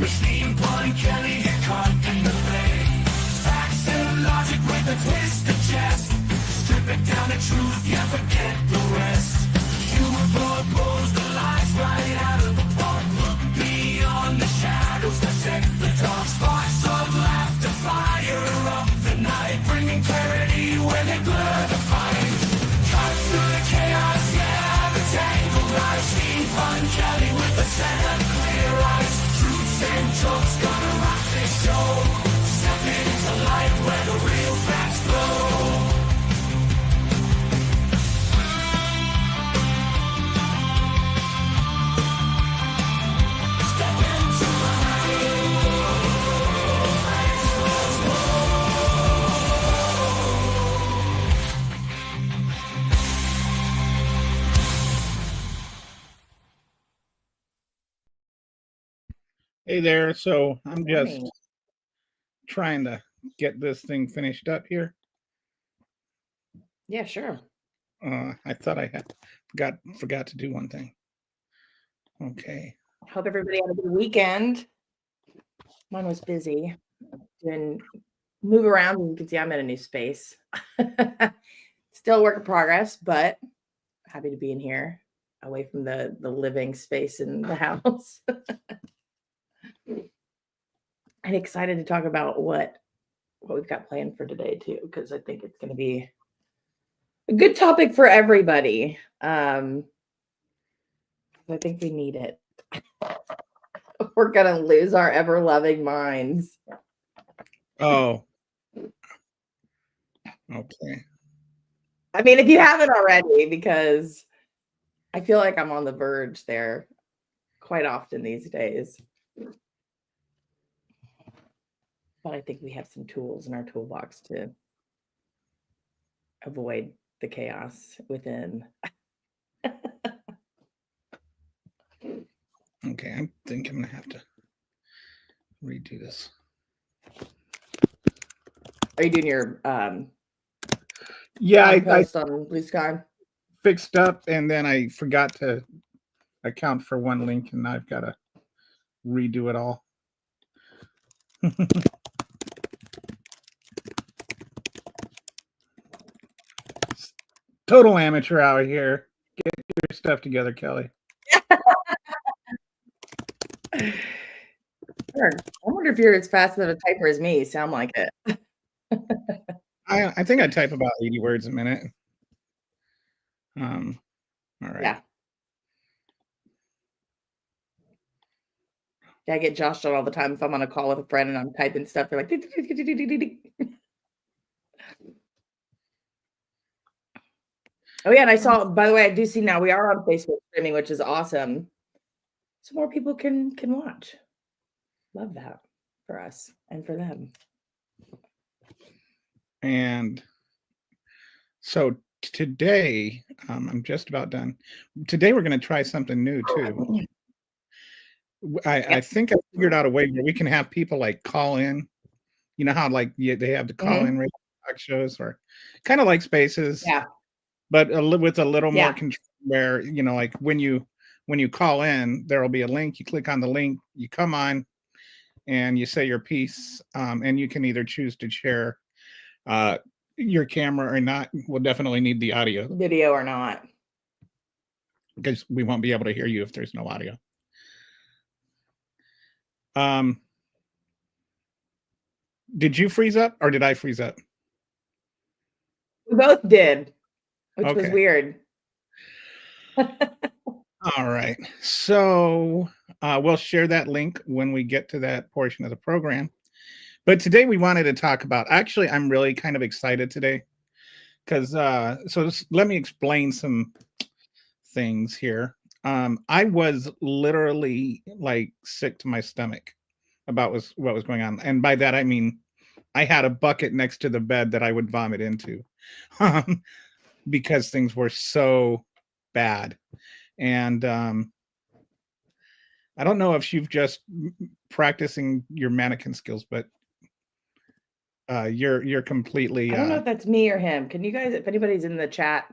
Christine, Paul, and Kelly get caught in the fray. Facts and logic with a twist of chest. Strip it down to truth, yeah, forget the rest. Humor pulls the lies right out of the park. Look beyond the shadows that set the dark. Sparks of laughter fire up the night, bringing clarity when they blur the fight. Cut through the chaos, yeah, the tangled lies. Steve Fun Kelly with a set of clear eyes. Truths and jokes gonna rock this show. Step into light where the real facts flow. Hey there. So I'm just Morning. trying to get this thing finished up here. Yeah, sure. I thought I had forgot to do one thing. Okay. Hope everybody had a good weekend. Mine was busy. Doing move around, and you can see I'm in a new space. Still a work in progress, but happy to be in here, away from the living space in the house. And excited to talk about what we've got planned for today too, because I think it's going to be a good topic for everybody. I think we need it. We're gonna lose our ever-loving minds. Oh. Okay. I mean, if you haven't already, because I feel like I'm on the verge there quite often these days. But I think we have some tools in our toolbox to avoid the chaos within. Okay. I think I'm gonna have to redo this. Are you doing your Yeah, I post on Blue Sky? fixed up and then I forgot to account for one link and I've got to redo it all. Total amateur out here. Get your stuff together, Kelly. Sure. I wonder if you're as fast of a typer as me. You sound like it. I think I type about 80 words a minute. All right. Yeah. I get Josh on all the time if I'm on a call with a friend and I'm typing stuff. They're like, oh yeah, and I saw. By the way, I do see now we are on Facebook streaming, which is awesome. So more people can watch. Love that for us and for them. And so today, I'm just about done. Today we're going to try something new too. I think I figured out a way where we can have people like call in. You know how like they have the call in radio talk shows, or kind of like Spaces. Yeah. But with a little more control, where like when you call in, there will be a link. You click on the link, you come on, and you say your piece, and you can either choose to share your camera or not. We'll definitely need the audio, video or not, because we won't be able to hear you if there's no audio. Did you freeze up or did I freeze up? We both did, which was weird. All right. So we'll share that link when we get to that portion of the program. But today we wanted to talk about, actually, I'm really kind of excited today because, so let me explain some things here. I was literally like sick to my stomach about what was going on. And by that, I mean, I had a bucket next to the bed that I would vomit into because things were so bad. And I don't know if you've just practicing your mannequin skills, but you're completely. I don't know if that's me or him. Can you guys, if anybody's in the chat,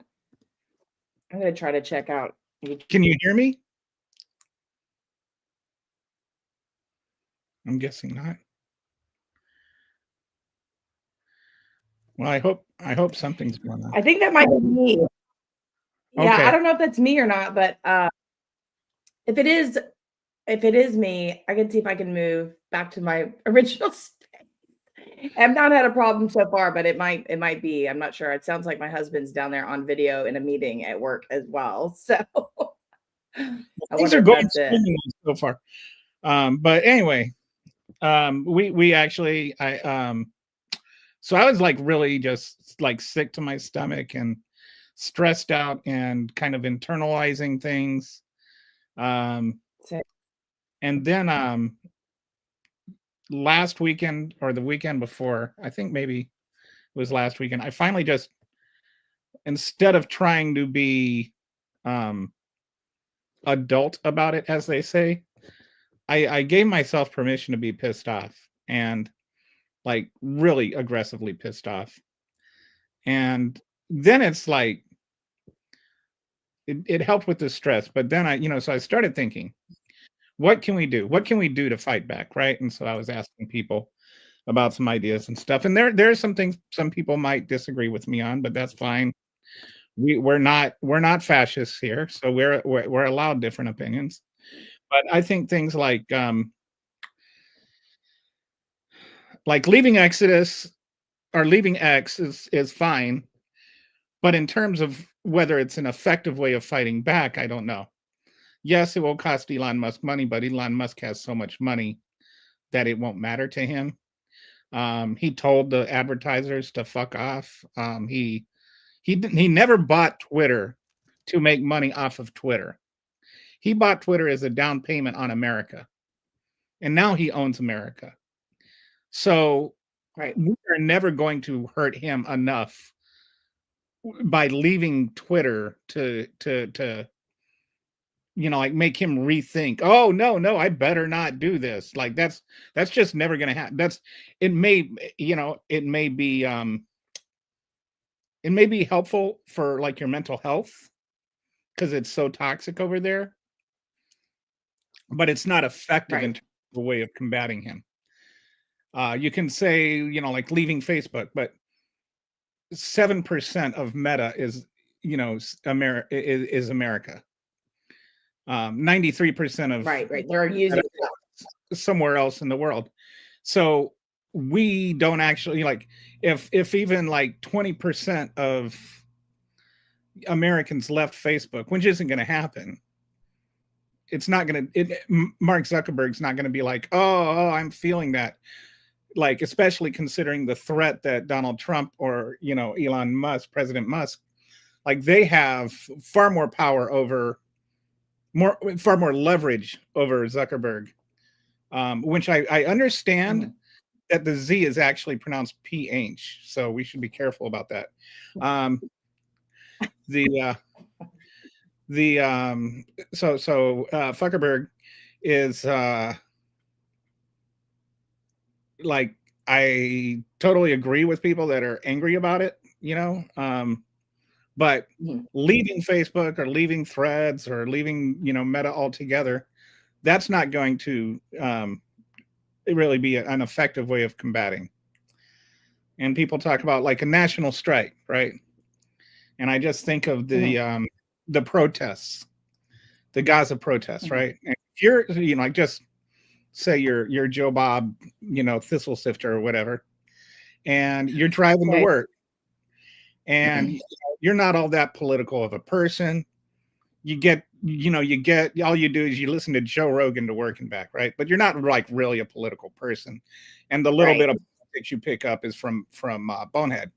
I'm going to try to check out. Can you hear me? I'm guessing not. Well, I hope something's going on. I think that might be me. Yeah, Okay. I don't know if that's me or not, but if it is me, I can see if I can move back to my original space. I've not had a problem so far, but it might be. I'm not sure. It sounds like my husband's down there on video in a meeting at work as well. So I Things wonder are if going that's it. swimmingly so far. But anyway, we actually so I was like really just like sick to my stomach and stressed out and kind of internalizing things. Um, So, and then last weekend or the weekend before, I think maybe it was last weekend, I finally just, instead of trying to be um adult about it, as they say, I gave myself permission to be pissed off, and like really aggressively pissed off. And then it's like it helped with the stress. But then so I started thinking, what can we do? What can we do to fight back? Right. And so I was asking people about some ideas and stuff. And there's some things some people might disagree with me on, but that's fine. We're not fascists here, so we're allowed different opinions. But I think things like leaving Exodus or leaving X is fine. But in terms of whether it's an effective way of fighting back, I don't know. Yes, it will cost Elon Musk money, but Elon Musk has so much money that it won't matter to him. He told the advertisers to fuck off. He never bought Twitter to make money off of Twitter. He bought Twitter as a down payment on America, and now he owns America. So right. we are never going to hurt him enough by leaving Twitter to like make him rethink. Oh no, I better not do this. Like that's just never going to happen. It may it may be helpful for like your mental health because it's so toxic over there, but it's not effective in Right. terms of a way of combating him. You can say, like leaving Facebook, but 7% of Meta is, is America. 93% of Right. They're using somewhere else in the world. So we don't actually like if even like 20% of Americans left Facebook, which isn't going to happen. It's not going to Mark Zuckerberg's not going to be like, oh, I'm feeling that. Like, especially considering the threat that Donald Trump or, Elon Musk, President Musk, like they have far more power over far more leverage over Zuckerberg, which I understand that the Z is actually pronounced PH, so we should be careful about that. The Zuckerberg is like, I totally agree with people that are angry about it, but leaving Facebook or leaving Threads or leaving, Meta altogether, that's not going to really be an effective way of combating. And people talk about like a national strike, right? And I just think of the protests, the Gaza protests, right? And if you're, like just say you're Joe Bob, thistle sifter or whatever, and you're driving to work, and you're not all that political of a person. You get all you do is you listen to Joe Rogan to work and back, right? But you're not like really a political person, and the little bit of politics you pick up is from Bonehead.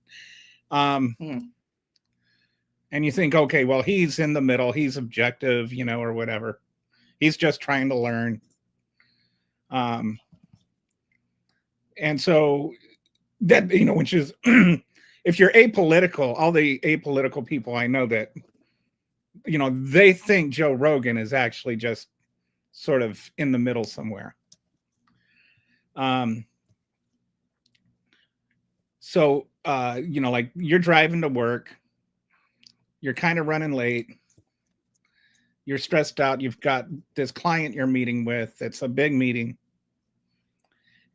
And you think, okay, well, he's in the middle, he's objective, or whatever. He's just trying to learn. And so that, which is, if you're apolitical, all the apolitical people I know that, they think Joe Rogan is actually just sort of in the middle somewhere. So, like you're driving to work, you're kind of running late, you're stressed out, you've got this client you're meeting with, it's a big meeting,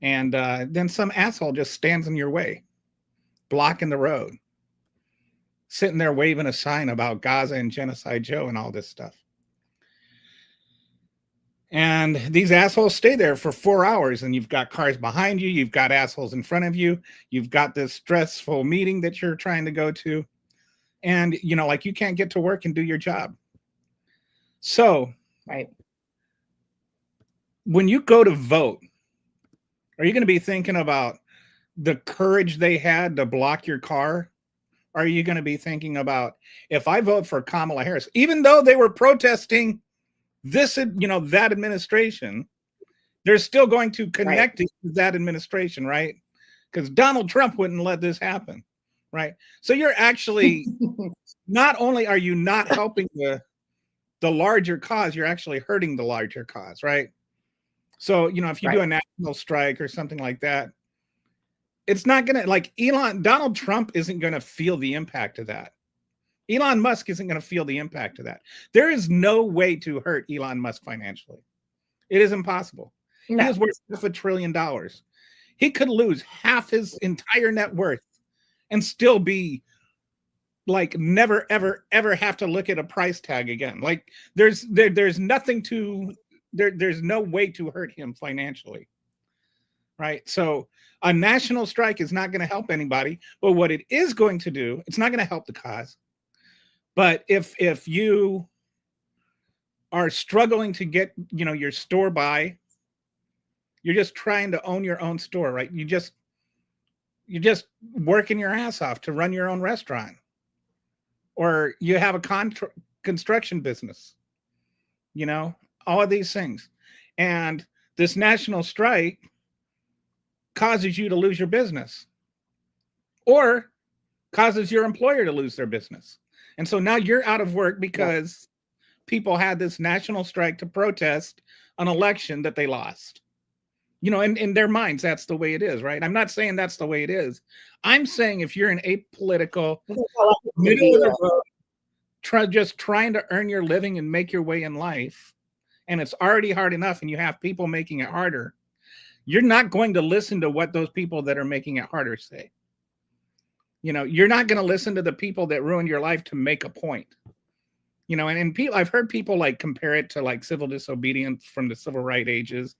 And then some asshole just stands in your way, blocking the road, sitting there waving a sign about Gaza and Genocide Joe and all this stuff. And these assholes stay there for 4 hours, and you've got cars behind you, you've got assholes in front of you, you've got this stressful meeting that you're trying to go to, and like you can't get to work and do your job. So Right. when you go to vote, are you going to be thinking about the courage they had to block your car? Or are you going to be thinking about, if I vote for Kamala Harris, even though they were protesting this, that administration, they're still going to connect it to that administration, right? Because Donald Trump wouldn't let this happen, right? So you're actually, not only are you not helping the larger cause, you're actually hurting the larger cause, right? So, if you do a national strike or something like that, it's not going to, Donald Trump isn't going to feel the impact of that. Elon Musk isn't going to feel the impact of that. There is no way to hurt Elon Musk financially. It is impossible. No. He is worth $500 billion. He could lose half his entire net worth and still be never, ever, ever have to look at a price tag again. There's nothing to, there's no way to hurt him financially. Right. So a national strike is not going to help anybody. But what it is going to do, it's not going to help the cause. But if you are struggling to get, your store by, you're just trying to own your own store, right? You're just working your ass off to run your own restaurant, or you have a construction business, all of these things. And this national strike causes you to lose your business, or causes your employer to lose their business. And so now you're out of work because people had this national strike to protest an election that they lost. In their minds, that's the way it is, right? I'm not saying that's the way it is. I'm saying if you're an apolitical, middle of the road, just trying to earn your living and make your way in life, and it's already hard enough and you have people making it harder, you're not going to listen to what those people that are making it harder say. You're not going to listen to the people that ruined your life to make a point. And people, I've heard people compare it to civil disobedience from the civil rights ages,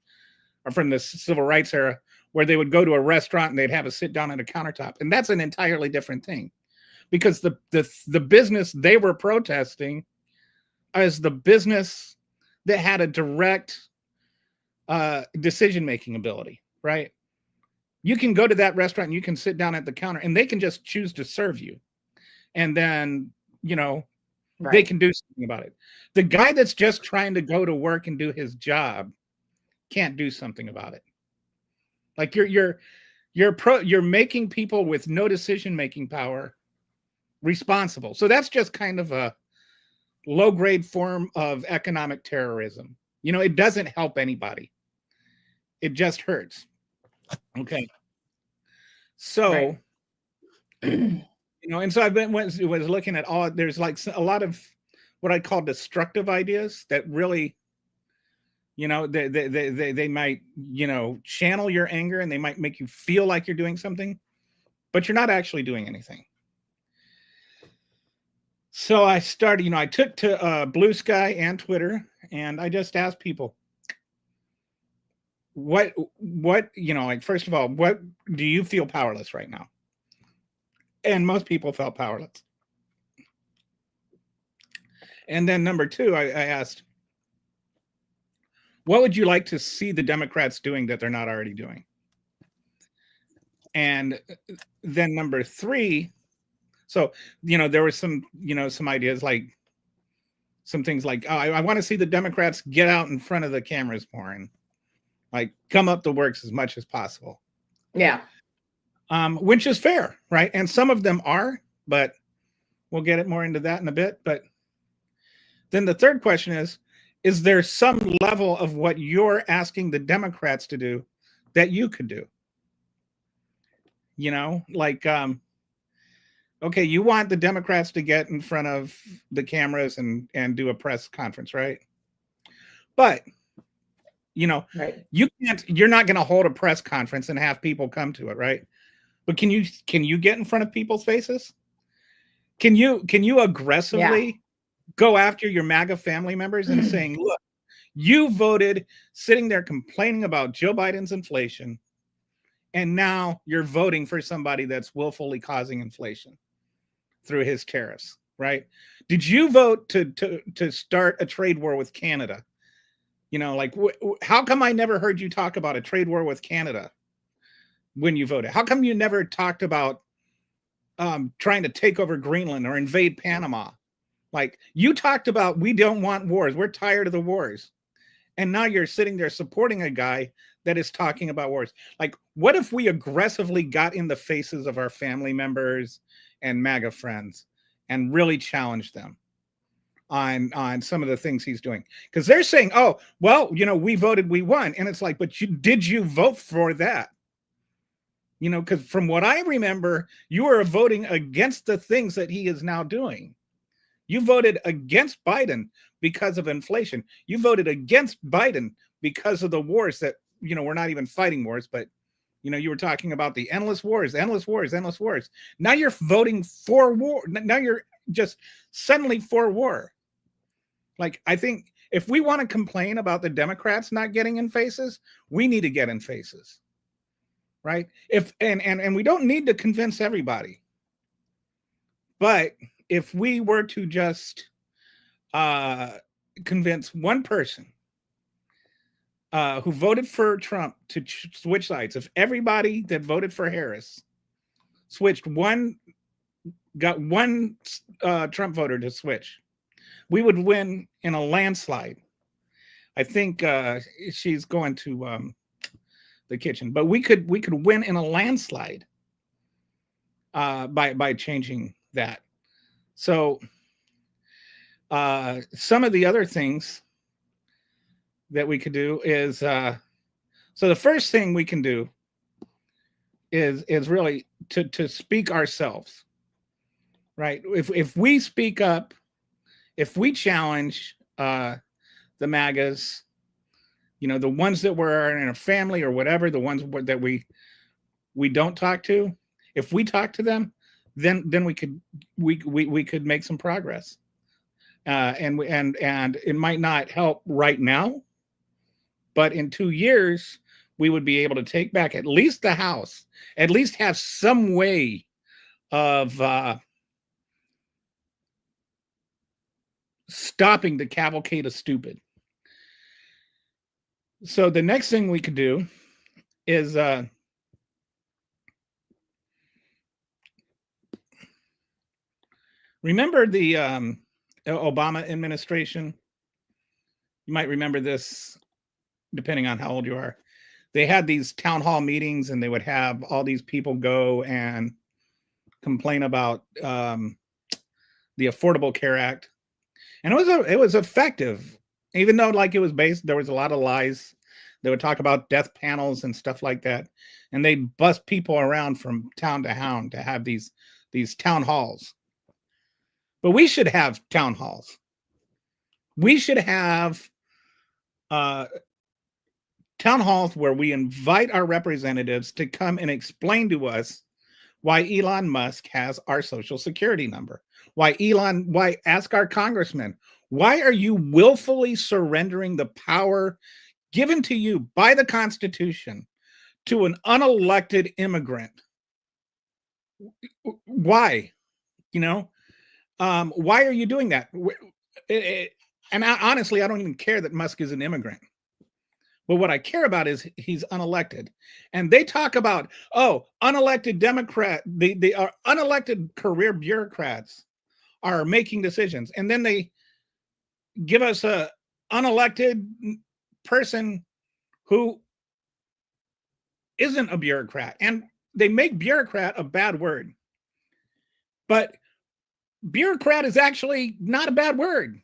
or from the civil rights era, where they would go to a restaurant and they'd have a sit down at a countertop. And that's an entirely different thing, because the business they were protesting is the business that had a direct decision-making ability, right? You can go to that restaurant and you can sit down at the counter and they can just choose to serve you. And then, they can do something about it. The guy that's just trying to go to work and do his job can't do something about it. You're making people with no decision-making power responsible. So that's just kind of a low-grade form of economic terrorism. It doesn't help anybody. It just hurts. Okay. So, and so was looking at there's a lot of what I call destructive ideas that really, they might, channel your anger, and they might make you feel like you're doing something, but you're not actually doing anything. So I started, I took to Blue Sky and Twitter, and I just asked people, what, first of all, what do you feel powerless right now? And most people felt powerless. And then number two, I asked, what would you like to see the Democrats doing that they're not already doing? And then number three, so, there were some, some ideas, some things oh, I want to see the Democrats get out in front of the cameras more and come up the works as much as possible. Yeah. Which is fair, right? And some of them are, but we'll get it more into that in a bit. But then the third question is there some level of what you're asking the Democrats to do that you could do? Okay, you want the Democrats to get in front of the cameras and do a press conference, right? But You know, Right. you're not going to hold a press conference and have people come to it, right? But can you get in front of people's faces? Can you aggressively go after your MAGA family members and saying, look, you voted sitting there complaining about Joe Biden's inflation, and now you're voting for somebody that's willfully causing inflation through his tariffs, right? Did you vote to start a trade war with Canada? You know, like, how come I never heard you talk about a trade war with Canada when you voted? How come you never talked about trying to take over Greenland or invade Panama? Like, you talked about, we don't want wars. We're tired of the wars. And now you're sitting there supporting a guy that is talking about wars. Like, what if we aggressively got in the faces of our family members and MAGA friends and really challenged them on some of the things he's doing? Because they're saying, oh, well, you know, we voted, we won. And it's like, but did you vote for that? You know, because from what I remember, you were voting against the things that he is now doing. You voted against Biden because of inflation. You voted against Biden because of the wars that, you know, we're not even fighting wars, but, you know, you were talking about the endless wars, endless wars, endless wars. Now you're voting for war. Now you're just suddenly for war. Like, I think if we want to complain about the Democrats not getting in faces, we need to get in faces, right? And we don't need to convince everybody, but if we were to just convince one person who voted for Trump to switch sides, if everybody that voted for Harris got one Trump voter to switch, we would win in a landslide. I think she's going to the kitchen, but we could win in a landslide by changing that. So some of the other things that we could do is, so the first thing we can do is really to speak ourselves, right? If we speak up, if we challenge the MAGAs, you know, the ones that were in a family or whatever, the ones that we don't talk to, if we talk to them, then we could make some progress, and it might not help right now, but in 2 years we would be able to take back at least the House, at least have some way of stopping the cavalcade of stupid. So the next thing we could do is remember the Obama administration? You might remember this, depending on how old you are. They had these town hall meetings, and they would have all these people go and complain about the Affordable Care Act, and it was effective, even though, like, it was based, there was a lot of lies. They would talk about death panels and stuff like that, and they bust people around from town to town to have these town halls. But we should have town halls. We should have town halls where we invite our representatives to come and explain to us why Elon Musk has our social security number. Why ask our congressmen, why are you willfully surrendering the power given to you by the Constitution to an unelected immigrant? Why? You know, why are you doing that? And honestly, I don't even care that Musk is an immigrant. But what I care about is he's unelected. And they talk about, oh, unelected Democrat, they are unelected career bureaucrats are making decisions. And then they give us a unelected person who isn't a bureaucrat. And they make bureaucrat a bad word. But bureaucrat is actually not a bad word.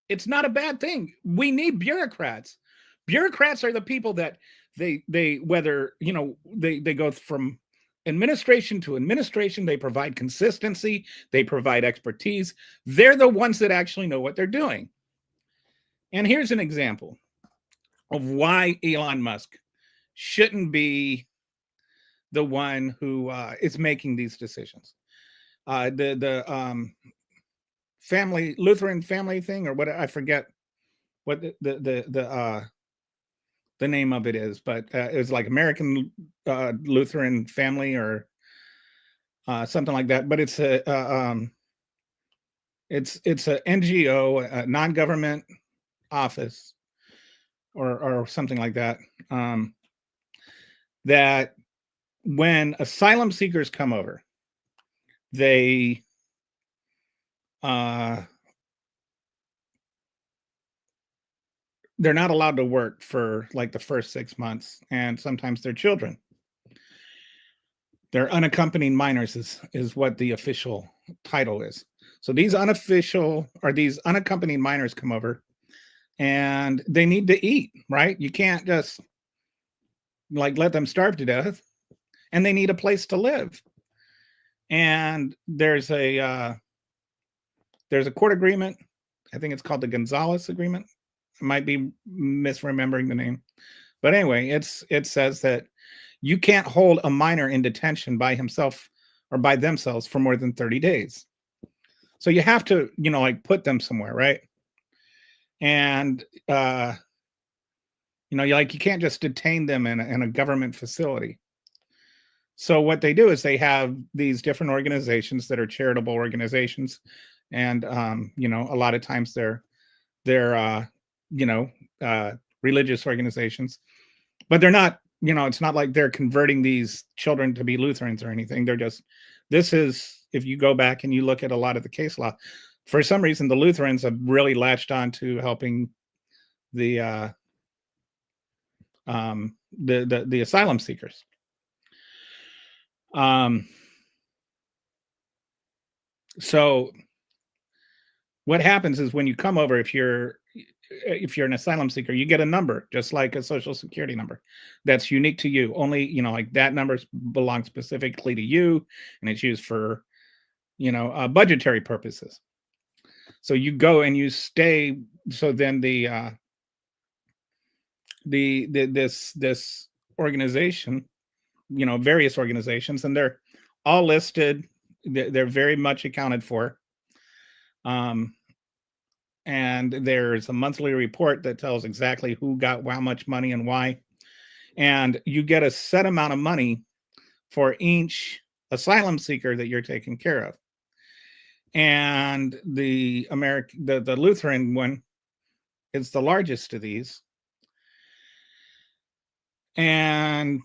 It's not a bad thing. We need bureaucrats. Bureaucrats are the people that they whether, you know, they go from administration to administration. They provide consistency. They provide expertise. They're the ones that actually know what they're doing. And here's an example. of why Elon Musk shouldn't be the one who is making these decisions. The family Lutheran family thing, or what, I forget what the name of it is, but it was like American Lutheran Family or something like that. But it's it's a NGO, a non-government office, or something like that. That when asylum seekers come over, they they're not allowed to work for like the first 6 months, and sometimes they're children. They're unaccompanied minors is what the official title is. So these unaccompanied minors come over, and they need to eat, right? You can't just like let them starve to death, and they need a place to live. And there's a court agreement. I think it's called the Gonzalez Agreement. I might be misremembering the name, but anyway, it says that you can't hold a minor in detention by himself or by themselves for more than 30 days. So you have to, like put them somewhere, right? And you can't just detain them in a government facility. So what they do is they have these different organizations that are charitable organizations, and a lot of times they're religious organizations, but they're not. It's not like they're converting these children to be Lutherans or anything. They're just, this is, if you go back and you look at a lot of the case law, for some reason the Lutherans have really latched on to helping the asylum seekers. So what happens is when you come over, if you're an asylum seeker, you get a number, just like a social security number that's unique to you. Only, like that number belongs specifically to you, and it's used for, budgetary purposes. So you go and you stay. So then this organization, various organizations, and they're all listed. They're very much accounted for. And there's a monthly report that tells exactly who got how much money and why. And you get a set amount of money for each asylum seeker that you're taking care of. And the Lutheran one is the largest of these. And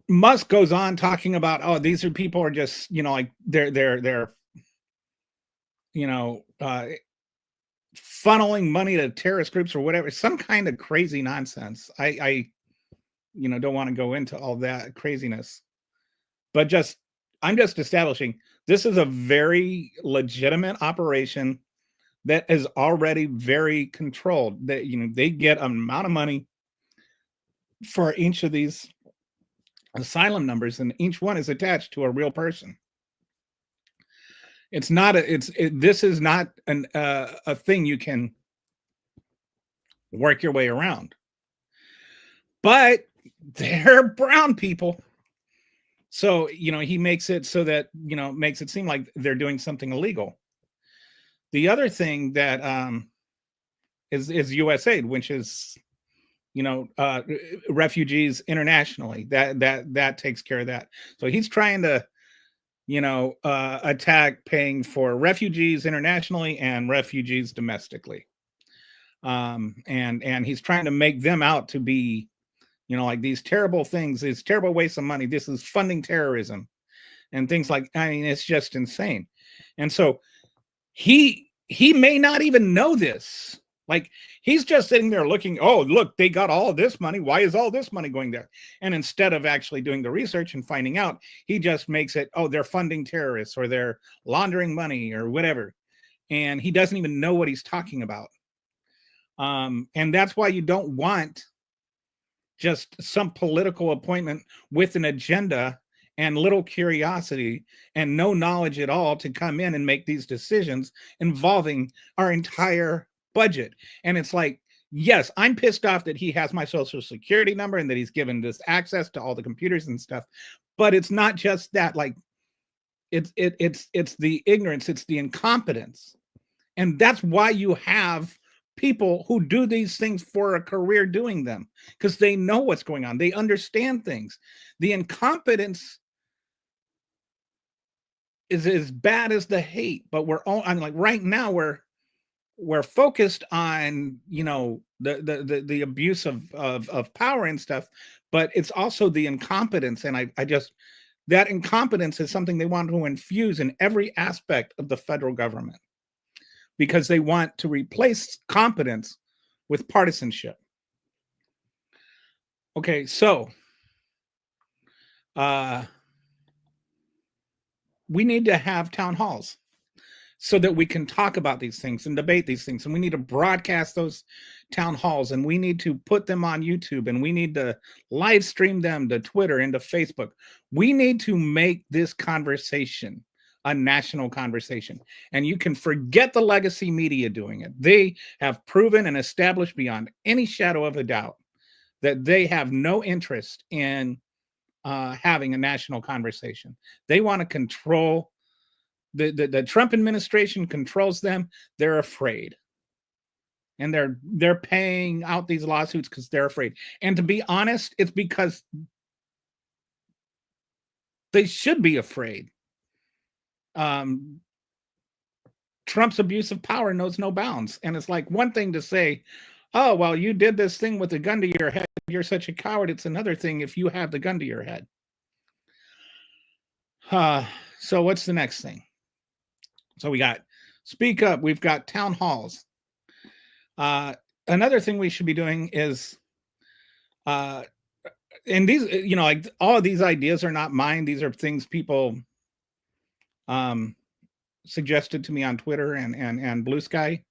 Musk goes on talking about, oh, these are people are just, like they're funneling money to terrorist groups or whatever, some kind of crazy nonsense. I don't want to go into all that craziness, but I'm just establishing this is a very legitimate operation that is already very controlled. That they get an amount of money for each of these asylum numbers, and each one is attached to a real person. It's not this is not a thing you can work your way around. But they're brown people. So, he makes it so that, makes it seem like they're doing something illegal. The other thing that is USAID, which is, refugees internationally. That takes care of that. So he's trying to attack paying for refugees internationally and refugees domestically. And he's trying to make them out to be, like these terrible things, these terrible waste of money. This is funding terrorism and things like, it's just insane. And so he may not even know this. Like, he's just sitting there looking, oh, look, they got all this money. Why is all this money going there? And instead of actually doing the research and finding out, he just makes it, oh, they're funding terrorists or they're laundering money or whatever. And he doesn't even know what he's talking about. And that's why you don't want just some political appointment with an agenda and little curiosity and no knowledge at all to come in and make these decisions involving our entire budget. And it's like, yes, I'm pissed off that he has my social security number and that he's given this access to all the computers and stuff. But it's not just that. Like, it's the ignorance, it's the incompetence. And that's why you have people who do these things for a career doing them, because they know what's going on. They understand things. The incompetence is as bad as the hate, but we're all, I'm like, right now we're focused on, you know, the abuse of power and stuff, but it's also the incompetence. And I just, that incompetence is something they want to infuse in every aspect of the federal government, because they want to replace competence with partisanship. Okay, so we need to have town halls so that we can talk about these things and debate these things. And we need to broadcast those town halls, and we need to put them on YouTube, and we need to live stream them to Twitter and to Facebook. We need to make this conversation a national conversation. And you can forget the legacy media doing it. They have proven and established beyond any shadow of a doubt that they have no interest in having a national conversation. They want to control. The Trump administration controls them. They're afraid, and they're paying out these lawsuits because they're afraid. And to be honest, it's because they should be afraid. Trump's abuse of power knows no bounds. And it's like one thing to say, oh, well, you did this thing with a gun to your head, you're such a coward. It's another thing if you have the gun to your head. So what's the next thing? So we got Speak Up. We've got town halls. Another thing we should be doing is, and these, you know, like all of these ideas are not mine. These are things people suggested to me on Twitter and Blue Sky.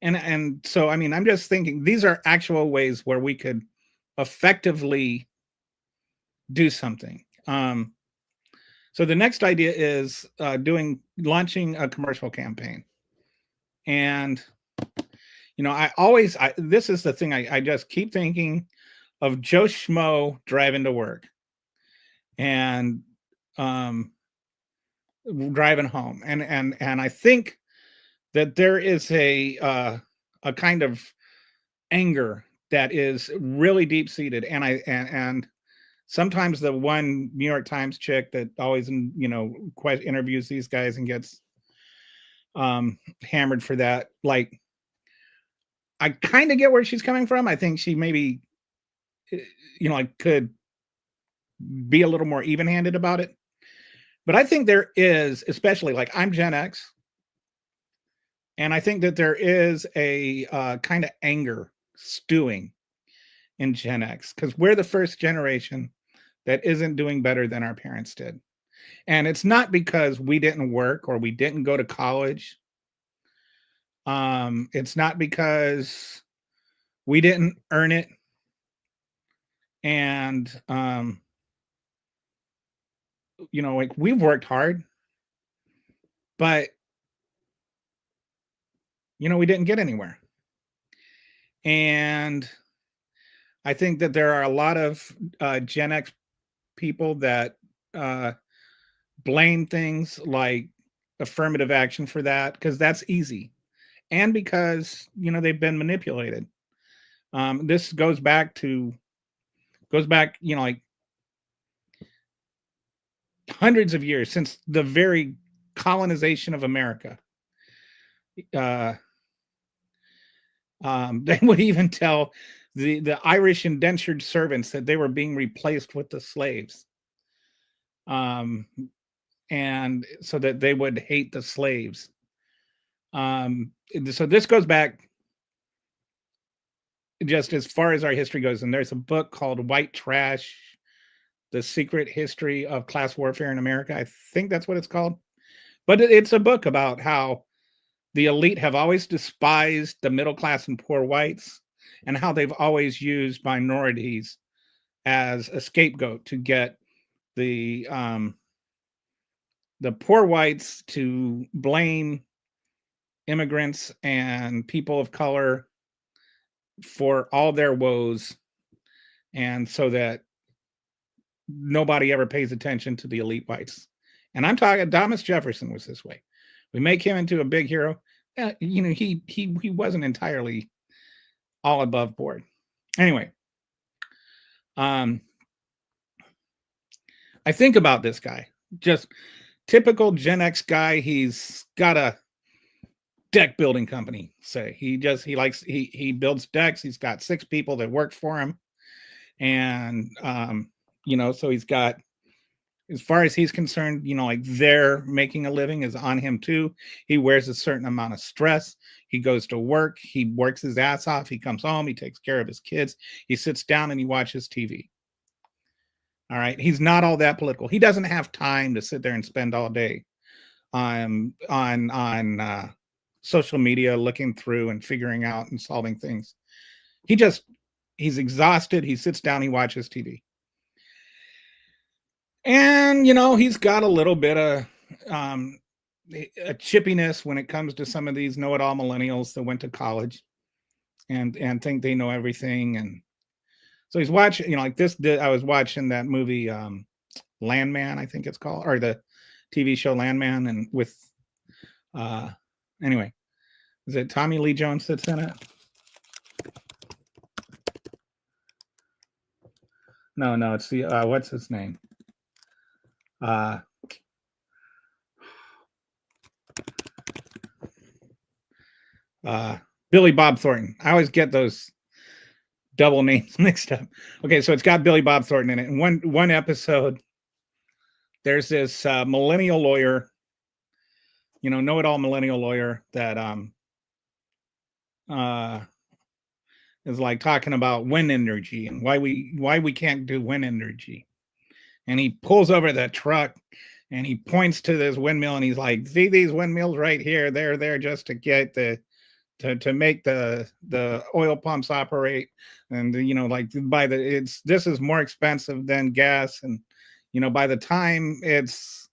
And so, I mean, I'm just thinking these are actual ways where we could effectively do something. So the next idea is launching a commercial campaign. And, you know, this is the thing I just keep thinking of: Joe Schmo driving to work and driving home. And I think that there is a kind of anger that is really deep seated. And sometimes the one New York Times chick that always, you know, interviews these guys and gets hammered for that, like, I kind of get where she's coming from. I think she maybe, you know, like, could be a little more even-handed about it. But I think there is, especially, like, I'm Gen X, and I think that there is a kind of anger stewing in Gen X, because we're the first generation that isn't doing better than our parents did. And it's not because we didn't work or we didn't go to college. It's not because we didn't earn it. And, you know, like, we've worked hard, but, you know, we didn't get anywhere. And I think that there are a lot of Gen X people that blame things like affirmative action for that, because that's easy, and because, you know, they've been manipulated. This goes back, you know, like hundreds of years, since the very colonization of America. They would even tell the Irish indentured servants that they were being replaced with the slaves, and so that they would hate the slaves. So this goes back just as far as our history goes. And there's a book called White Trash: The Secret History of Class Warfare in America. I think that's what it's called. But it's a book about how the elite have always despised the middle class and poor whites, and how they've always used minorities as a scapegoat to get the poor whites to blame immigrants and people of color for all their woes, and so that nobody ever pays attention to the elite whites. And I'm talking Thomas Jefferson was this way. We make him into a big hero. He wasn't entirely all above board. Anyway, I think about this guy, just typical Gen X guy. He's got a deck building company. Say he builds decks. He's got 6 people that work for him, and so he's got, as far as he's concerned, like they're making a living is on him too. He wears a certain amount of stress. He goes to work. He works his ass off. He comes home. He takes care of his kids. He sits down and he watches TV. All right. He's not all that political. He doesn't have time to sit there and spend all day on social media, looking through and figuring out and solving things. He's exhausted. He sits down. He watches TV. And, he's got a little bit of a chippiness when it comes to some of these know-it-all millennials that went to college and think they know everything. And so he's watching, like this. I was watching that movie, Landman, I think it's called, or the TV show Landman, and with, anyway, is it Tommy Lee Jones that's in it? No, it's the, what's his name? Billy Bob Thornton. I always get those double names mixed up. Okay, so it's got Billy Bob Thornton in it. In one episode, there's this millennial lawyer, know-it-all millennial lawyer that is like talking about wind energy and why we can't do wind energy. And he pulls over the truck and he points to this windmill and he's like, see these windmills right here? They're there just to get to make the oil pumps operate. And this is more expensive than gas. And by the time it's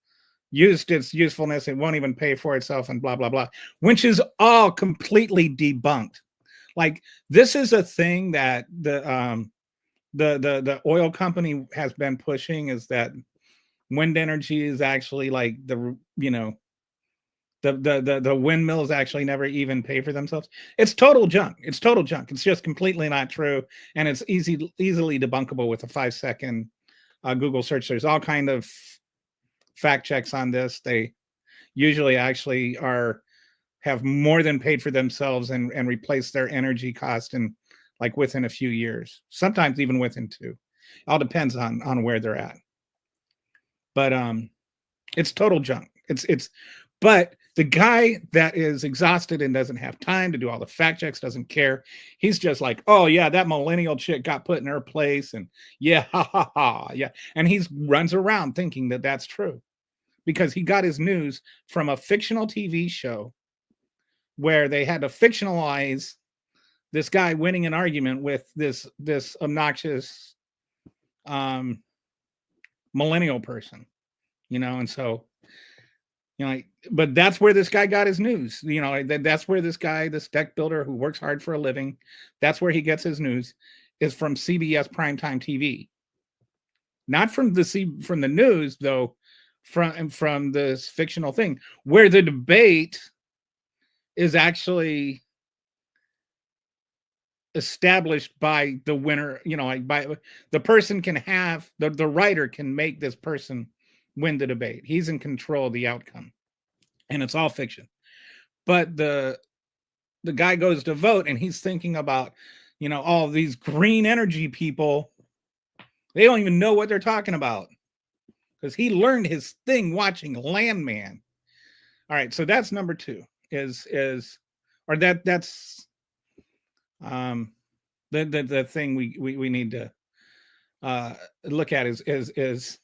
used its usefulness, it won't even pay for itself, and blah blah blah, which is all completely debunked. Like, this is a thing that the oil company has been pushing, is that wind energy is actually like the windmills actually never even pay for themselves. It's total junk. It's just completely not true, and it's easily debunkable with a 5-second Google search. There's all kind of fact checks on this. They usually actually have more than paid for themselves and replaced their energy cost in like within a few years, sometimes even within 2. All depends on where they're at. But it's total junk. But the guy that is exhausted and doesn't have time to do all the fact checks, doesn't care. He's just like, oh yeah, that millennial chick got put in her place, and yeah, ha ha ha, yeah. And he runs around thinking that that's true, because he got his news from a fictional TV show where they had to fictionalize this guy winning an argument with this obnoxious millennial person, and so, but that's where this guy got his news. That's where this guy, this deck builder who works hard for a living, that's where he gets his news, is from CBS primetime TV. Not from the news, though, from this fictional thing where the debate is actually established by the winner, by the person can have the writer can make this person win the debate. He's in control of the outcome, and it's all fiction. But the guy goes to vote and he's thinking about, all these green energy people. They don't even know what they're talking about, because he learned his thing watching Landman. All right, so that's number 2 that's the thing we need to look at is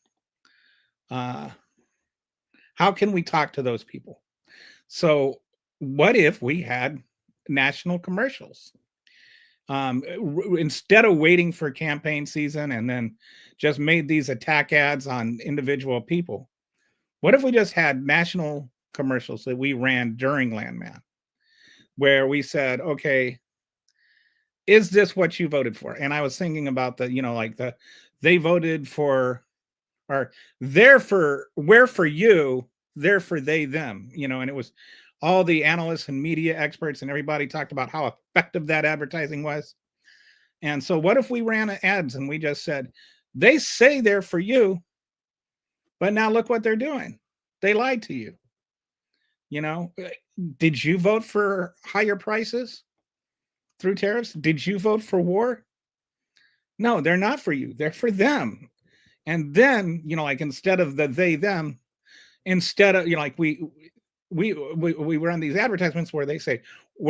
how can we talk to those people? So what if we had national commercials? Instead of waiting for campaign season and then just made these attack ads on individual people, what if we just had national commercials that we ran during Landman, where we said, okay, is this what you voted for? And I was thinking about the, like they voted for, or we're for you, they're for they, them, and it was all the analysts and media experts and everybody talked about how effective that advertising was. And so what if we ran ads and we just said, they say they're for you, but now look what they're doing. They lied to you. Did you vote for higher prices through tariffs? Did you vote for war? No, they're not for you. They're for them. And then, like instead of the they, them, instead of, like we run these advertisements where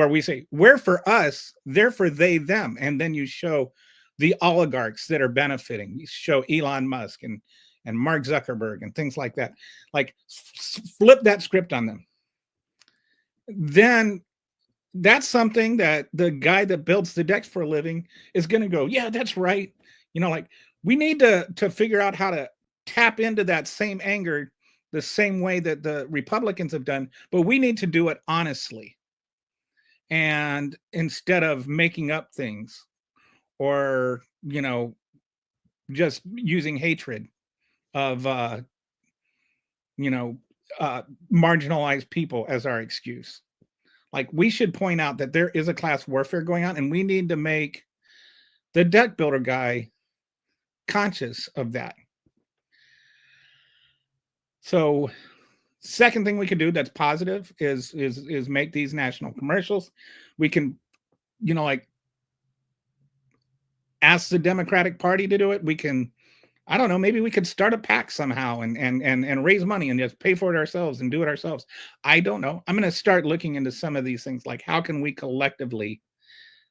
we say, we're for us, they're for they, them. And then you show the oligarchs that are benefiting. You show Elon Musk and Mark Zuckerberg and things like that. Like flip that script on them. Then that's something that the guy that builds the decks for a living is going to go, yeah, that's right. Like we need to figure out how to tap into that same anger the same way that the Republicans have done, but we need to do it honestly. And instead of making up things or, just using hatred of, marginalized people as our excuse. Like we should point out that there is a class warfare going on, and we need to make the deck builder guy conscious of that. So second thing we could do that's positive is make these national commercials. We can, like ask the Democratic Party to do it. We can, I don't know, maybe we could start a PAC somehow and raise money and just pay for it ourselves and do it ourselves. I don't know. I'm going to start looking into some of these things, like how can we collectively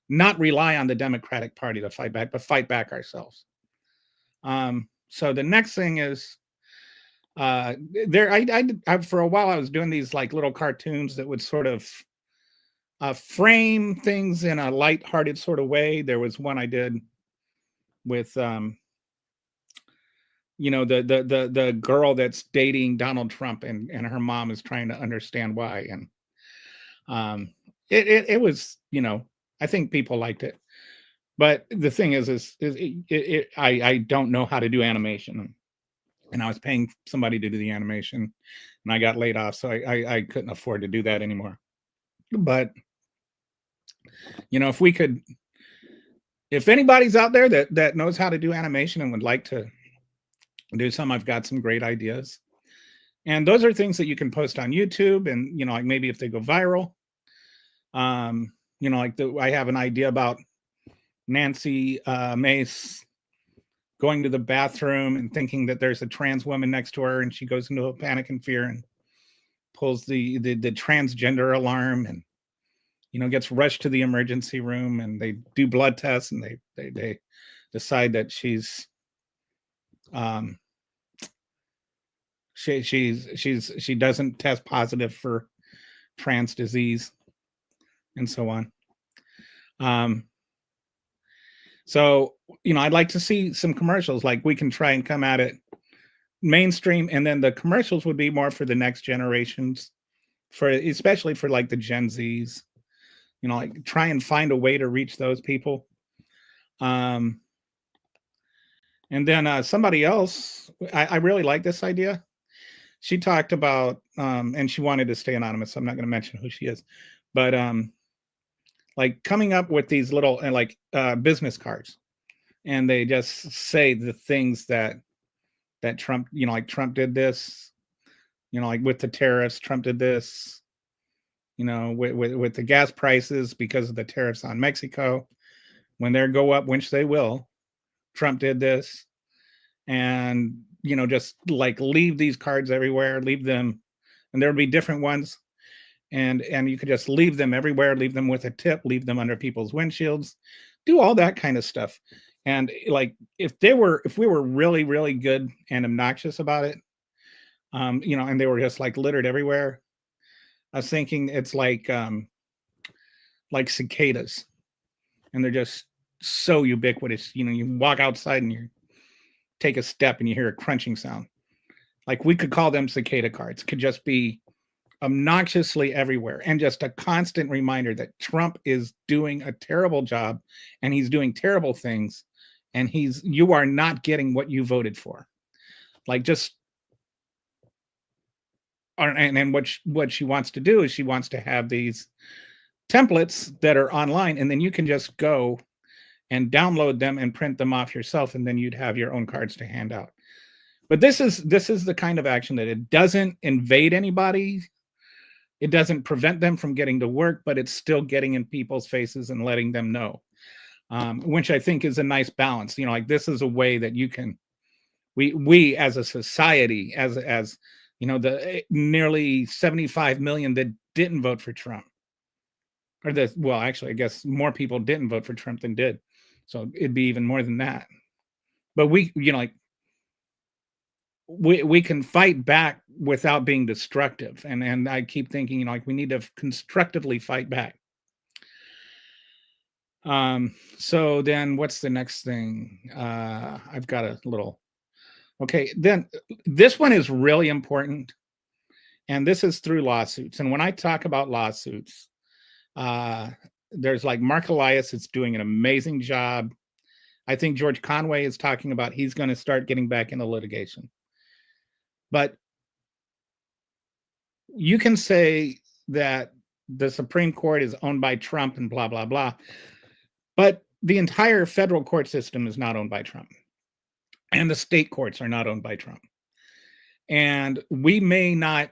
not rely on the Democratic Party to fight back, but fight back ourselves. So the next thing is I for a while I was doing these like little cartoons that would sort of frame things in a lighthearted sort of way. There was one I did with the girl that's dating Donald Trump and her mom is trying to understand why. And it was, I think people liked it. But the thing is I don't know how to do animation. And I was paying somebody to do the animation and I got laid off. So I couldn't afford to do that anymore. But, if anybody's out there that knows how to do animation and would like to do some, I've got some great ideas. And those are things that you can post on YouTube and, like maybe if they go viral, I have an idea about Nancy Mace going to the bathroom and thinking that there's a trans woman next to her, and she goes into a panic and fear and pulls the transgender alarm and gets rushed to the emergency room, and they do blood tests and they decide that she's she doesn't test positive for trans disease and so on. So, I'd like to see some commercials, like we can try and come at it mainstream. And then the commercials would be more for the next generations, especially for like the Gen Zs, like try and find a way to reach those people. And then somebody else, I really like this idea. She talked about, and she wanted to stay anonymous, so I'm not going to mention who she is, but like coming up with these little business cards, and they just say the things that Trump, like Trump did this, like with the tariffs, Trump did this, with the gas prices because of the tariffs on Mexico, when they go up, which they will, Trump did this, and just like leave these cards everywhere, leave them, and there would be different ones. And you could just leave them everywhere, leave them with a tip, leave them under people's windshields, do all that kind of stuff. And like, if we were really, really good and obnoxious about it, and they were just like littered everywhere, I was thinking it's like cicadas, and they're just so ubiquitous. You walk outside and you take a step and you hear a crunching sound. Like we could call them cicada cards. Could just be obnoxiously everywhere, and just a constant reminder that Trump is doing a terrible job and he's doing terrible things, and you are not getting what you voted for. Like, just and what she wants to do is she wants to have these templates that are online, and then you can just go and download them and print them off yourself, and then you'd have your own cards to hand out. But this is the kind of action that it doesn't invade anybody. It doesn't prevent them from getting to work, but it's still getting in people's faces and letting them know, which I think is a nice balance. You know, like, this is a way that you can, we as a society, as you know, the nearly 75 million that didn't vote for Trump, or well, actually, I guess more people didn't vote for Trump than did. So it'd be even more than that. But we, you know, like, we can fight back without being destructive. And I keep thinking, you know, like, we need to constructively fight back. So then what's the next thing? I've got a little, okay, then this one is really important. And this is through lawsuits. And when I talk about lawsuits, there's like Mark Elias is doing an amazing job. I think George Conway is talking about he's going to start getting back into litigation. But you can say that the Supreme Court is owned by Trump and blah, blah, blah. But the entire federal court system is not owned by Trump. And the state courts are not owned by Trump. And we may not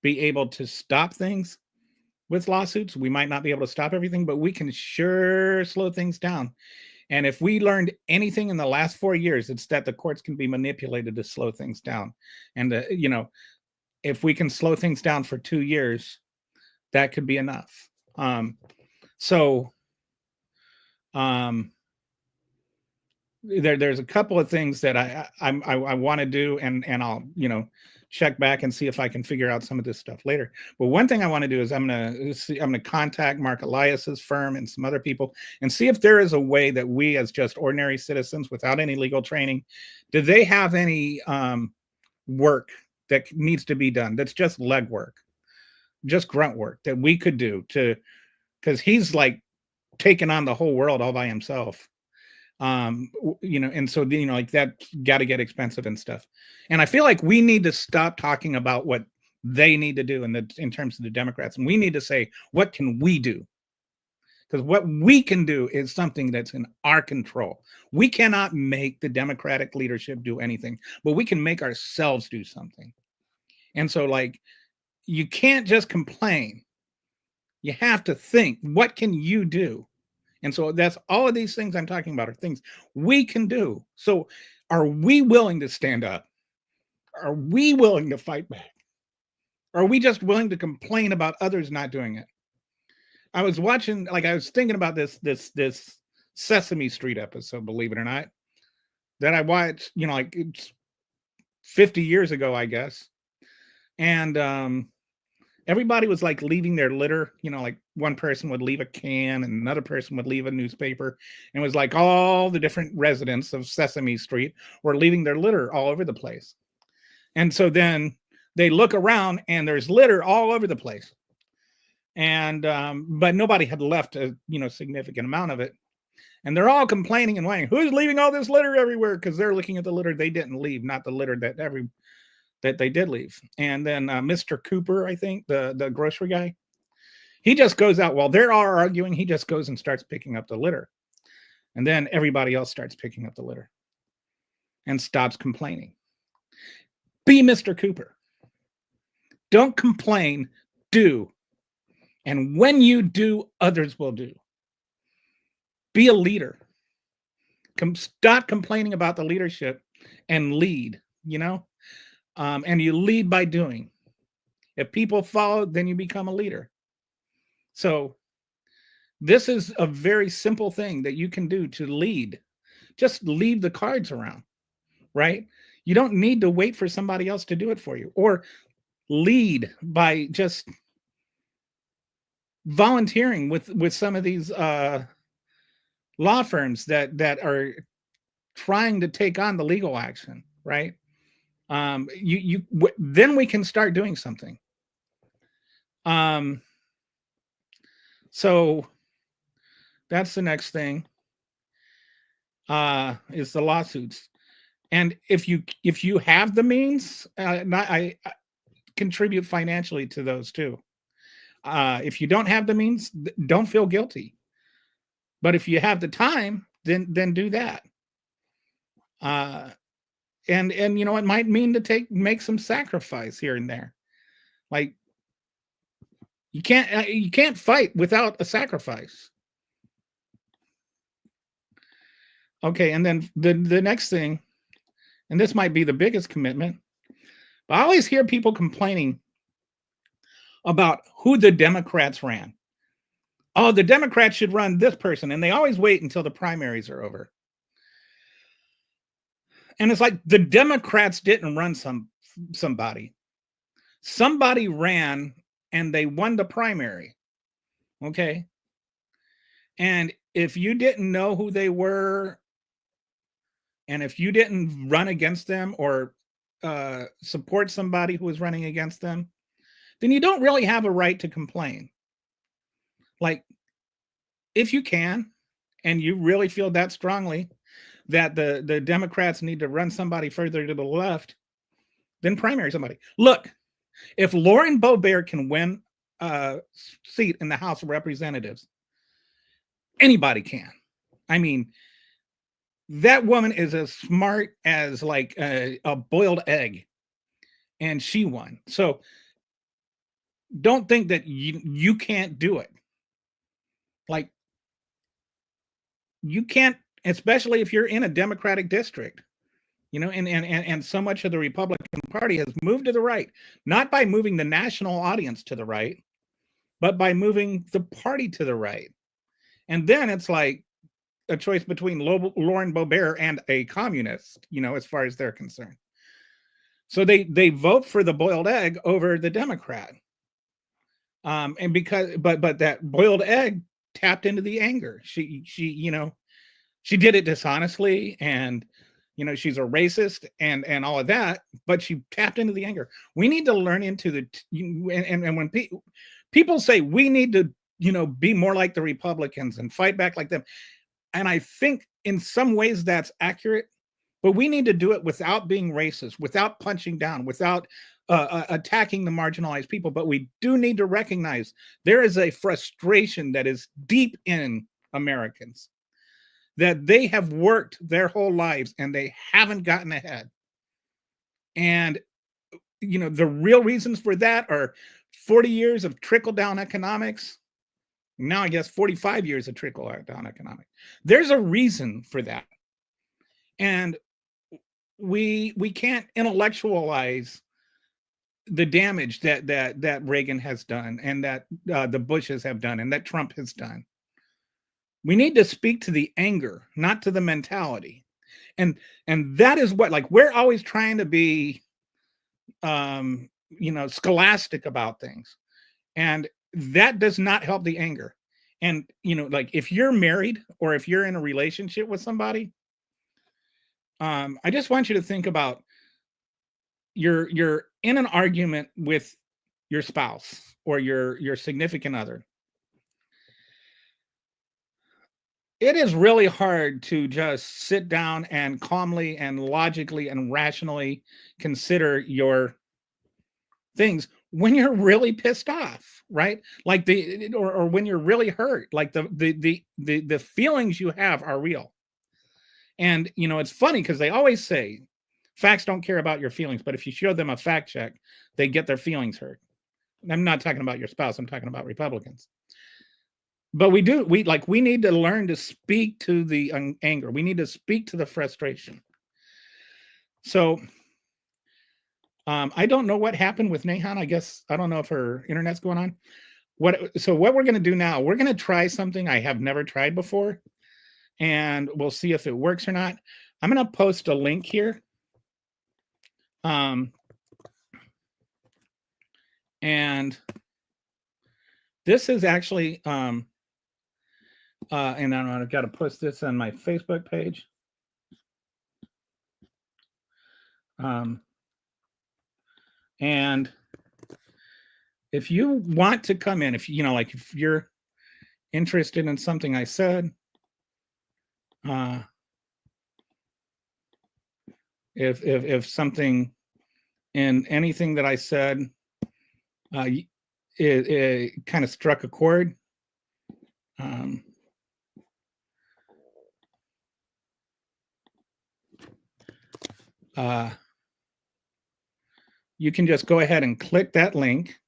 be able to stop things with lawsuits. We might not be able to stop everything, but we can sure slow things down. And if we learned anything in the last 4 years, it's that the courts can be manipulated to slow things down. And, you know, if we can slow things down for 2 years, that could be enough. There's a couple of things that I want to do, and I'll, you know, check back and see if I can figure out some of this stuff later. But one thing I want to do is I'm gonna contact Mark Elias's firm and some other people and see if there is a way that we, as just ordinary citizens without any legal training, do they have any work that needs to be done that's just leg work, just grunt work that we could do to, because he's like taking on the whole world all by himself. You know, and so, you know, like, that got to get expensive and stuff. And I feel like we need to stop talking about what they need to do in terms of the Democrats, and we need to say, what can we do? Because what we can do is something that's in our control. We cannot make the Democratic leadership do anything, but we can make ourselves do something. And so, like, you can't just complain. You have to think, what can you do? And so that's all of these things I'm talking about are things we can do. So are we willing to stand up? Are we willing to fight back? Are we just willing to complain about others not doing it? I was watching, like, I was thinking about this Sesame Street episode, believe it or not, that I watched, you know, like, it's 50 years ago, I guess. And everybody was like leaving their litter, you know, like one person would leave a can and another person would leave a newspaper. And it was like all the different residents of Sesame Street were leaving their litter all over the place. And so then they look around and there's litter all over the place. And but nobody had left a, you know, significant amount of it. And they're all complaining and whining, who's leaving all this litter everywhere? Because they're looking at the litter they didn't leave, not the litter that they did leave. And then Mr. Cooper, I think, the grocery guy, he just goes out while they're all arguing. He just goes and starts picking up the litter. And then everybody else starts picking up the litter and stops complaining. Be Mr. Cooper. Don't complain, do. And when you do, others will do. Be a leader. Stop complaining about the leadership and lead, you know? And you lead by doing. If people follow, then you become a leader. So this is a very simple thing that you can do to lead. Just leave the cards around, right? You don't need to wait for somebody else to do it for you, or lead by just volunteering with some of these law firms that are trying to take on the legal action, right? Then we can start doing something. Um, so that's the next thing. Is the lawsuits. And if you have the means, I contribute financially to those too. If you don't have the means, don't feel guilty. But if you have the time, then do that. And it might mean to make some sacrifice here and there. Like you can't fight without a sacrifice. Okay, and then the next thing, and this might be the biggest commitment, but I always hear people complaining about who the Democrats ran. Oh, the Democrats should run this person, and they always wait until the primaries are over. And it's like the Democrats didn't run somebody. Somebody ran and they won the primary. Okay. And if you didn't know who they were, and if you didn't run against them or support somebody who was running against them, then you don't really have a right to complain. Like, if you can, and you really feel that strongly that the Democrats need to run somebody further to the left, then primary somebody. Look, if Lauren Boebert can win a seat in the House of Representatives, anybody can. I mean, that woman is as smart as like a boiled egg, and she won. So don't think that you can't do it. Like, you can't, especially if you're in a Democratic district, and so much of the Republican Party has moved to the right, not by moving the national audience to the right, but by moving the party to the right. And then it's like a choice between Lauren Boebert and a communist, as far as they're concerned. So they vote for the boiled egg over the Democrat. And because, but that boiled egg tapped into the anger. She did it dishonestly, and she's a racist and all of that, but she tapped into the anger. We need to learn into and when people say we need to be more like the Republicans and fight back like them, and I think in some ways that's accurate, but we need to do it without being racist, without punching down, without attacking the marginalized people. But we do need to recognize there is a frustration that is deep in Americans, that they have worked their whole lives and they haven't gotten ahead. And, the real reasons for that are 40 years of trickle-down economics. Now, I guess 45 years of trickle-down economics. There's a reason for that. And we can't intellectualize the damage that Reagan has done, and that the Bushes have done, and that Trump has done. We need to speak to the anger, not to the mentality. And that is what, like, we're always trying to be scholastic about things, and that does not help the anger. And like, if you're married or if you're in a relationship with somebody, I just want you to think about you're in an argument with your spouse or your significant other. It is really hard to just sit down and calmly and logically and rationally consider your things when you're really pissed off, right? Like or when you're really hurt. Like the feelings you have are real. And it's funny because they always say facts don't care about your feelings, but if you show them a fact check, they get their feelings hurt. I'm not talking about your spouse, I'm talking about Republicans. But we need to learn to speak to the anger. We need to speak to the frustration. So I don't know what happened with Nehan. I guess, I don't know if her internet's going on. So what we're going to do now, we're going to try something I have never tried before, and we'll see if it works or not. I'm going to post a link here. And this is actually, and I've got to post this on my Facebook page. And if you want to come in, if you know, like if you're interested in something I said, if something in anything that I said, it kind of struck a chord, um, you can just go ahead and click that link.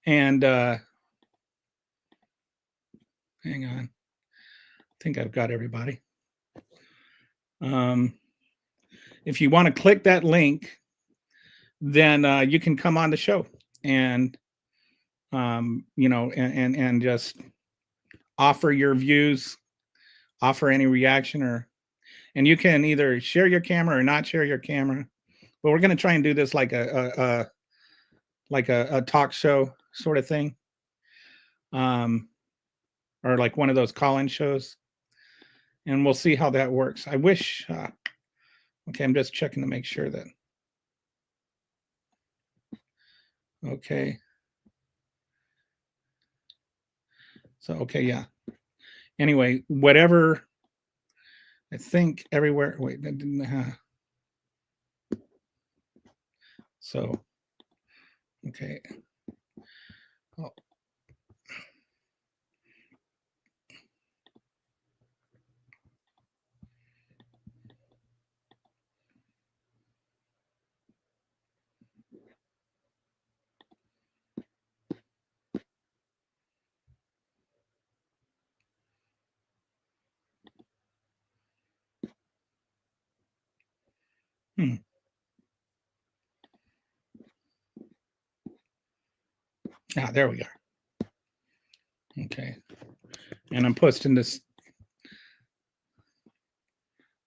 And hang on, I think I've got everybody. If you want to click that link, then you can come on the show and you know, and just offer your views, offer any reaction, or and you can either share your camera or not share your camera. But we're going to try and do this like a talk show sort of thing, or like one of those call-in shows, and we'll see how that works. I wish. Okay, I'm just checking to make sure that. Okay. So okay, yeah. Anyway, whatever. I think everywhere. Wait, that didn't. So, okay. Oh. Ah, there we are. Okay. And I'm posting this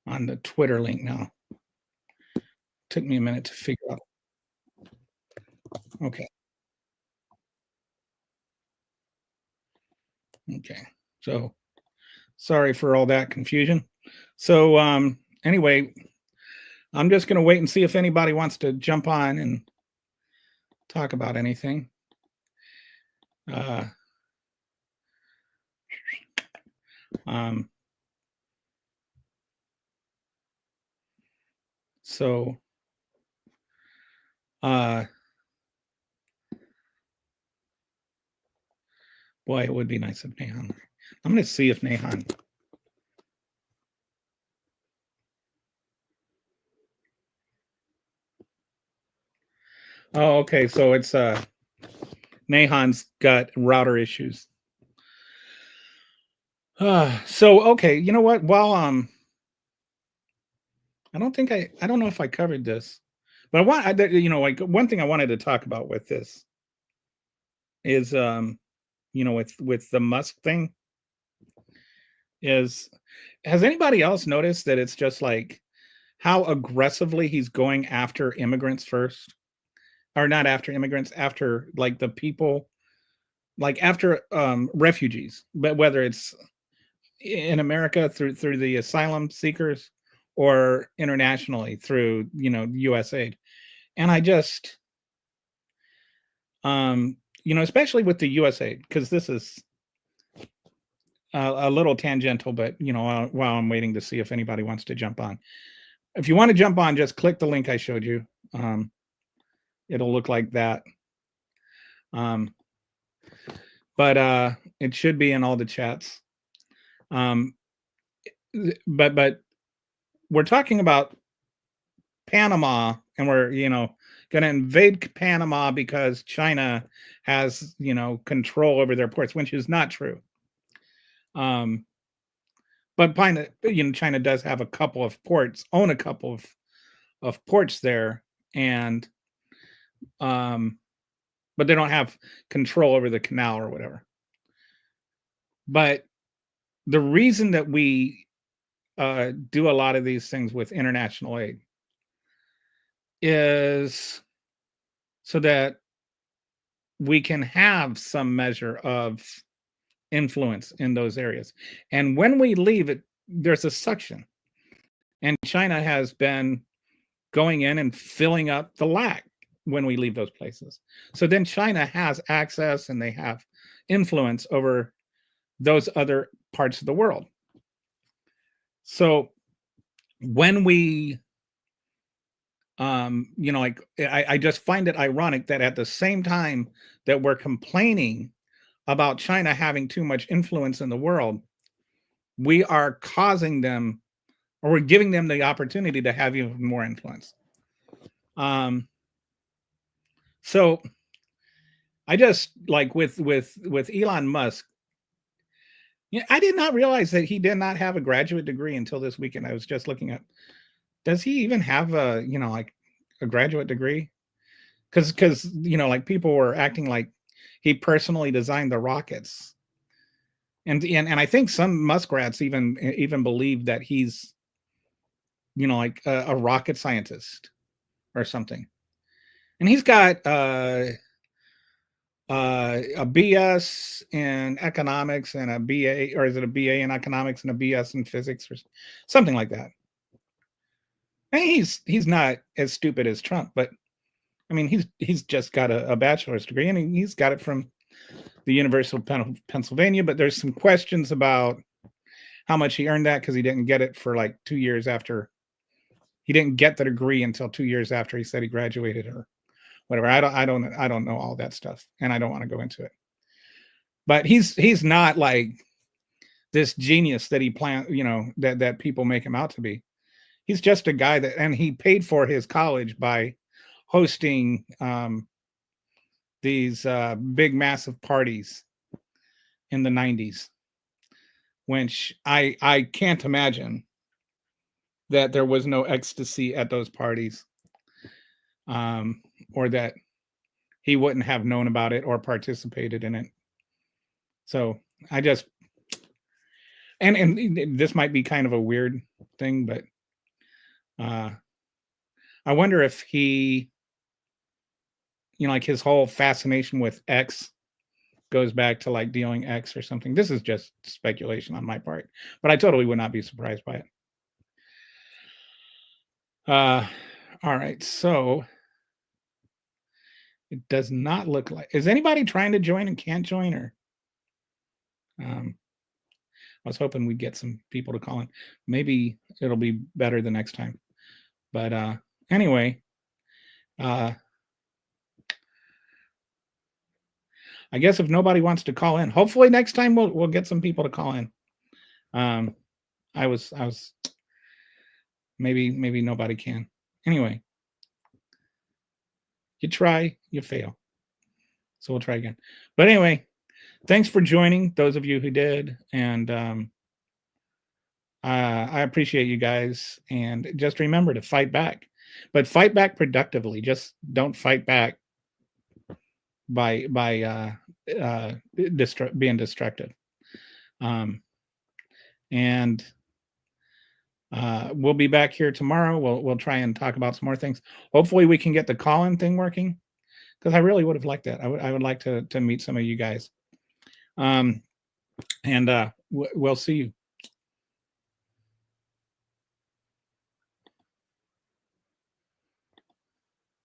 on the Twitter link now. Took me a minute to figure out. Okay. Okay. So sorry for all that confusion. So anyway, I'm just going to wait and see if anybody wants to jump on and talk about anything. So boy, it would be nice if Nehan. I'm going to see if Nehan. Oh, okay. So it's Nehan's got router issues. So okay, you know what? Well, I don't know if I covered this, but you know, like one thing I wanted to talk about with this is, you know, with the Musk thing is, has anybody else noticed that it's just like how aggressively he's going after immigrants first, or not after immigrants, after like the people, like after refugees, but whether it's in America through the asylum seekers or internationally through, you know, US aid. And I just you know, especially with the US aid, because this is a little tangential, but you know, while I'm waiting to see if anybody wants to jump on. If you want to jump on, just click the link I showed you. It'll look like that. But it should be in all the chats. But we're talking about Panama, and we're, you know, going to invade Panama because China has, you know, control over their ports, which is not true. But you know, China does have a couple of ports, own a couple of ports there, and but they don't have control over the canal or whatever. But the reason that we do a lot of these things with international aid is so that we can have some measure of influence in those areas. And when we leave it, there's a suction. And China has been going in and filling up the lack when we leave those places. So then China has access and they have influence over those other parts of the world. So when we, like I just find it ironic that at the same time that we're complaining about China having too much influence in the world, we are causing them, or we're giving them the opportunity to have even more influence. So I just like with Elon Musk, I did not realize that he did not have a graduate degree until this weekend. I was just looking at, does he even have a, like a graduate degree? Because like people were acting like he personally designed the rockets. And I think some muskrats even believe that he's, like a rocket scientist or something. And he's got a BS in economics and a BA, or is it a BA in economics and a BS in physics or something like that. And he's not as stupid as Trump, but I mean, he's just got a bachelor's degree, and he's got it from the University of Pennsylvania. But there's some questions about how much he earned that, because he didn't get it for like 2 years after. He didn't get the degree until 2 years after he said he graduated or whatever. I don't know all that stuff, and I don't want to go into it. But he's not like this genius that he planned, that people make him out to be. He's just a guy and he paid for his college by hosting these big, massive parties in the 90s, which I can't imagine that there was no ecstasy at those parties, or that he wouldn't have known about it or participated in it. So I just, and this might be kind of a weird thing, but I wonder if he, like his whole fascination with X goes back to like dealing X or something. This is just speculation on my part, but I totally would not be surprised by it. All right, so it does not look like, is anybody trying to join and can't join, or I was hoping we'd get some people to call in. Maybe it'll be better the next time. But anyway, I guess if nobody wants to call in, hopefully next time we'll get some people to call in. I was maybe nobody can. Anyway, you try, you fail. So we'll try again. But anyway, thanks for joining, those of you who did, and I appreciate you guys. And just remember to fight back, but fight back productively. Just don't fight back by being destructive. And we'll be back here tomorrow. We'll try and talk about some more things. Hopefully we can get the call-in thing working, because I really would have liked that. I would like to meet some of you guys. And we'll see you.